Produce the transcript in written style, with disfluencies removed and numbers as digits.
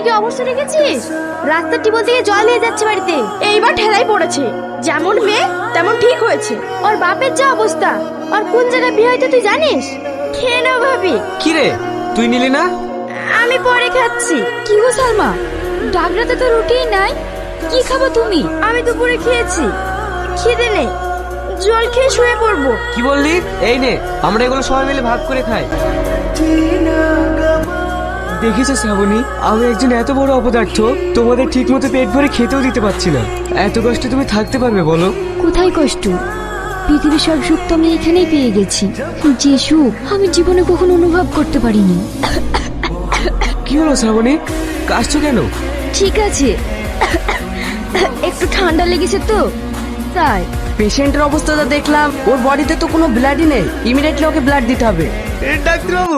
কি অবস্থা রেখেছিস? রাস্তার টিবল থেকে জল নিয়ে যাচ্ছে বাড়িতে। এইবার ঠেলাই পড়েছে। যেমন মেয়ে তেমন ঠিক হয়েছে। ওর বাপের যা অবস্থা, আর কোন জায়গায় বিয়ে হয়তো তুই জানিস? খেয়ে নাও ভাবি। কি রে, তুই নিলি না? আমি পরে খাচ্ছি। কি গো সালমা, ডাগরাতে তো রুটিই নাই, কি খাবো তুমি? আমি দুপুরে খেয়েছি, খিদে নেই, জল খেয়ে শুয়ে পড়বো। কি বললি? এই নে, আমরা এগুলো সবাই মিলে ভাগ করে খাই। দেখেছো শ্রাবণী, আমি একজন এত বড় অপদার্থ, তোমাদের ঠিক মতো পেট ভরে খেতেও দিতে পারছি না। এত কষ্টে তুমি থাকতে পারবে বলো? কোথায় কষ্ট? পৃথিবীর সব সুখ তো আমি এখানেই পেয়ে গেছি, যে সুখ আমি জীবনে কখনো অনুভব করতে পারিনি। কি হলো শ্রাবণী, কাশছো কেন? ঠিক আছে, একটু ঠান্ডা লেগেছে তো তাই। পেশেন্টের অবস্থাটা দেখলাম, ওর বডিতে তো কোনো ব্লাডই নেই, ইমিডিয়েটলি ওকে ব্লাড দিতে হবে। ডাক্তারবাবু,